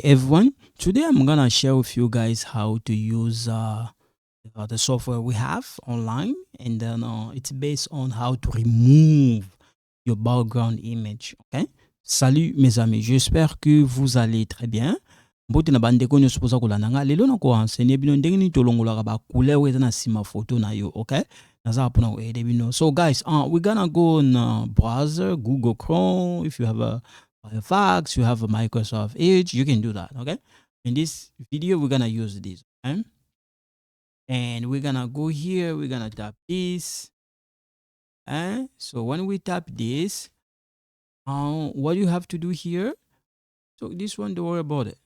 everyone, today I'm gonna share with you guys how to use the software we have online, and then it's based on how to remove your background image. Okay? Salut mes amis, j'espère que vous allez très bien. Mbote na bandeko nyonso poza kolanda nga lelo na koenseigner bino ndenge nini tolongolaka bacouleur oyo eza na nsima foto na yo. Okay? Naza mpona koyede bino. So guys, we're gonna go on browser, Google Chrome. If you have a Firefox, you have a Microsoft Edge, you can do that. Okay? In this video, we're gonna use this. Okay? And we're gonna go here, we're gonna tap this. So when we tap this, what you have to do here, so this one, don't worry about it.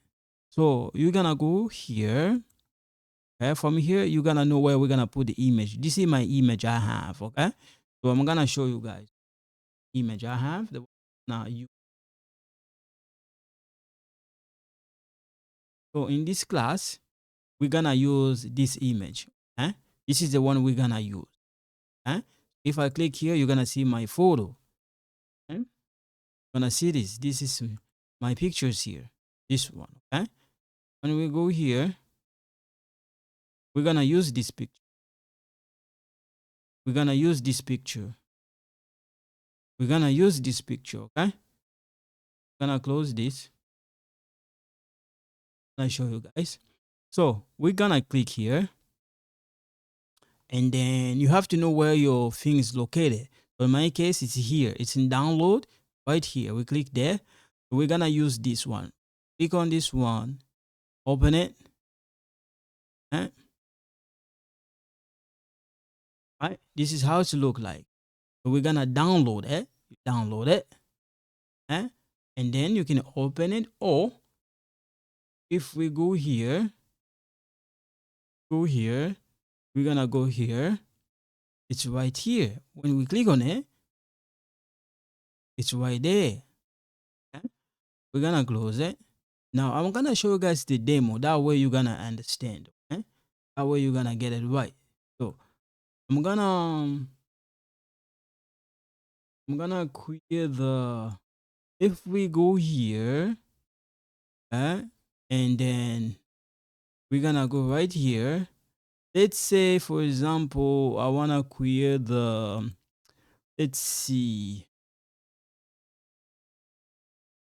So you're gonna go here. Okay, from here you're gonna know where we're gonna put the image. This is my image I have. Okay, so I'm gonna show you guys image I have. Now you, so in this class we're gonna use this image. This is the one we're gonna use. If I click here, you're gonna see my photo. You're gonna see this. This is my pictures here. This one. Okay. When we go here, we're gonna use this picture. We're gonna use this picture. We're gonna use this picture. Okay. Gonna close this. I'll show you guys. So we're gonna click here, and then you have to know where your thing is located. So in my case, it's here. It's in download right here. We click there. We're gonna use this one. Click on this one. Open it. Right. This is how it look like. So we're gonna download it. Download it. And then you can open it, or if we go here, we're gonna go here. It's right here. When we click on it, it's right there. We're gonna close it. Now I'm gonna show you guys the demo. That way you're gonna understand. Okay? That way you're gonna get it right. So I'm gonna create the, if we go here, and then we're gonna go right here. Let's say, for example, I wanna create the, let's see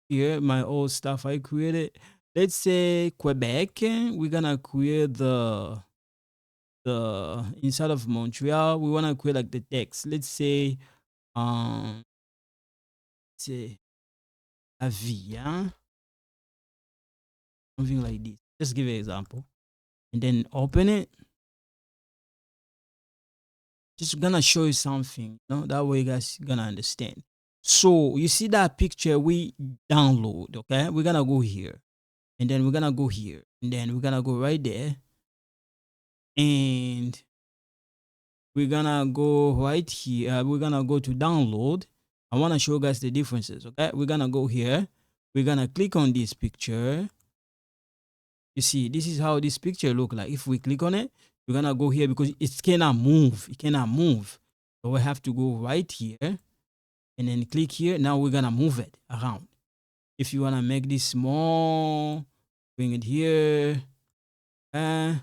here, my old stuff I created. Let's say Quebec. We're gonna create the inside of Montreal. We wanna create like the text. Let's say say la vie, something like this. Just give an example, and then open it. Just gonna show you something, that way you guys gonna understand. So you see that picture we download. Okay, we're gonna go here, and then we're gonna go here, and then we're gonna go right there, and we're gonna go right here. We're gonna go to download. I want to show you guys the differences. Okay, we're gonna go here. We're gonna click on this picture. You see, this is how this picture look like. If we click on it, we're gonna go here because it cannot move. It cannot move. So we have to go right here, and then click here. Now we're gonna move it around. If you wanna make this small, bring it here. You're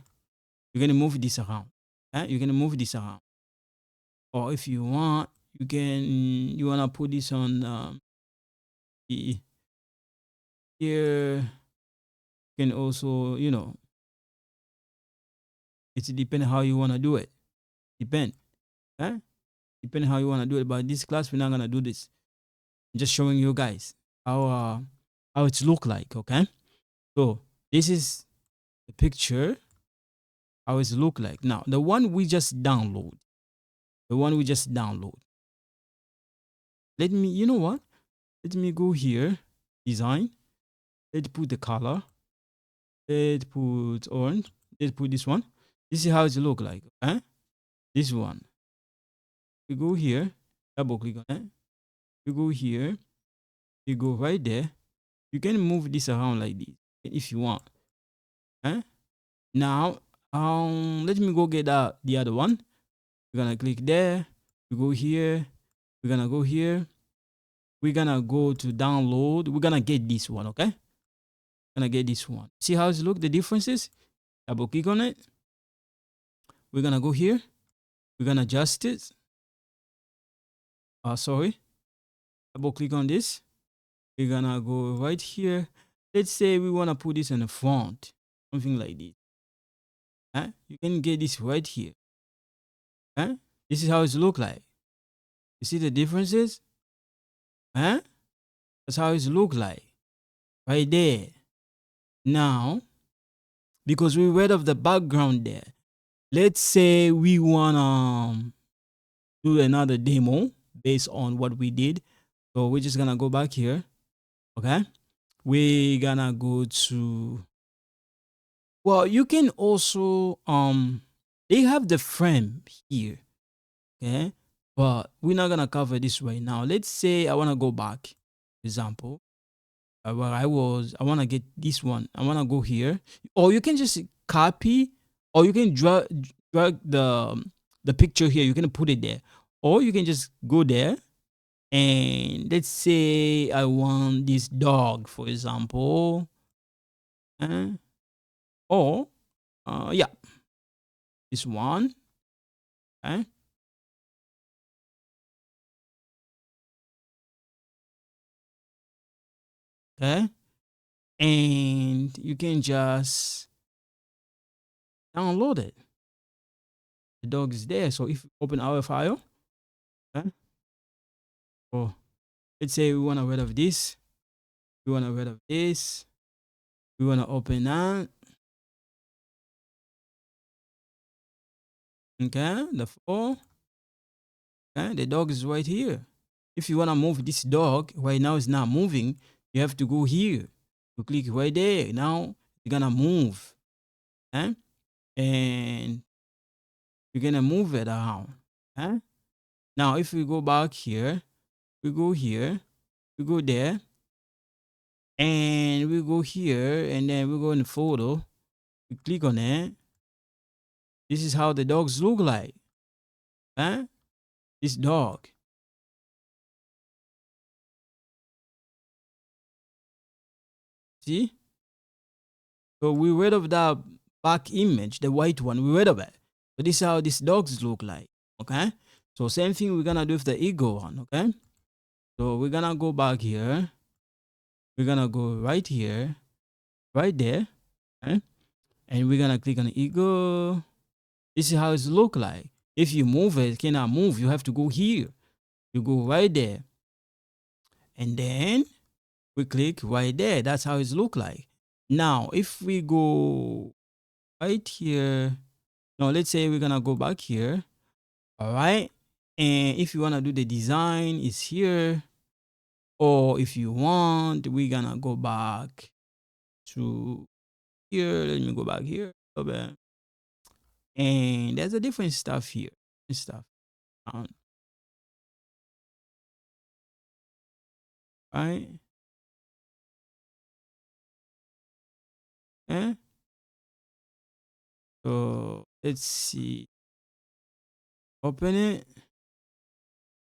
gonna move this around. You're gonna move this around. Or if you want, you wanna put this on here. You can also, it's depending how you wanna do it. Depend. Depending how you wanna do it. But this class, we're not gonna do this. I'm just showing you guys how it look like. Okay. So this is the picture, how it look like. Now the one we just download. Let me, you know what? Let me go here, design. Let's put the color. Let's put orange. Let's put this one. This is how it look like. Okay. This one. We go here, double click on it. You go here, you go right there. You can move this around like this if you want. Now, let me go get the other one. We're gonna click there. We go here. We're gonna go here. We're gonna go to download. We're gonna get this one. Okay. Gonna get this one. See how it look, the differences? Double click on it. We're gonna go here. We're gonna adjust it. Sorry. Double click on this. We're gonna go right here. Let's say we wanna put this in the front, something like this. You can get this right here. This is how it look like. You see the differences? That's how it look like right there. Now, because we read of the background there, let's say we wanna do another demo based on what we did. So we're just gonna go back here. Okay, we're gonna go to, well, you can also they have the frame here. Okay, but we're not gonna cover this right now. Let's say I want to go back, for example, where I want to get this one. I want to go here, or you can just copy, or you can drag the picture here. You can put it there, or you can just go there, and let's say I want this dog, for example, or yeah, this one. Okay, and you can just download it. The dog is there. So if you open our file, okay, or let's say we want to rid of this, we want to rid of this, we want to open that. Okay, the four. Okay, the dog is right here. If you want to move this dog, right now it's not moving. You have to go here. You click right there. Now you're gonna move. Okay, and you're gonna move it around. Okay. Now if we go back here, we go here, we go there, and we go here, and then we go in the photo. We click on it. This is how the dogs look like. This dog. See? So we rid of that back image, the white one. We rid of it. So this is how these dogs look like. Okay. So same thing we're gonna do with the ego one. Okay. So we're gonna go back here. We're gonna go right here, right there. Okay. And we're gonna click on ego. This is how it look like. If you move it, cannot move. You have to go here. You go right there. And then we click right there. That's how it look like. Now, if we go right here, now let's say we're gonna go back here. All right. And if you wanna do the design, is here. Or if you want, we're gonna go back to here. Let me go back here. And there's a different stuff here. Stuff. Right? So let's see. Open it.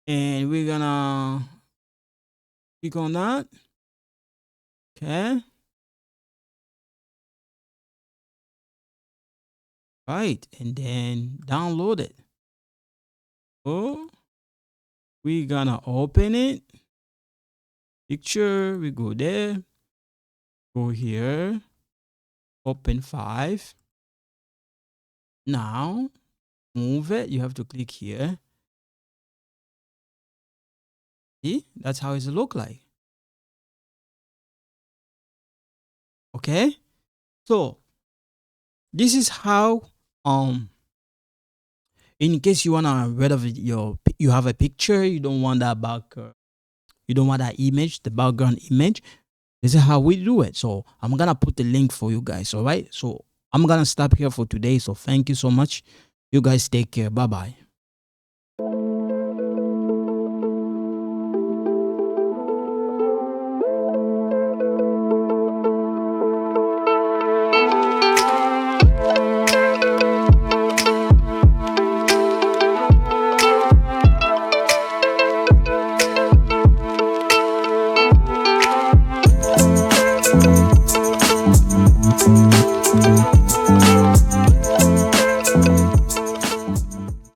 And we're gonna click on that. Okay. Right. And then download it. Oh, we're gonna open it. Picture. We go there. Go here. Open 5. Now move it. You have to click here. See? That's how it look like. Okay. So this is how in case you wanna rid of you have a picture, you don't want that back, you don't want that image, the background image. This is how we do it. So I'm gonna put the link for you guys. All right. So I'm gonna stop here for today. So thank you so much. You guys take care. Bye bye.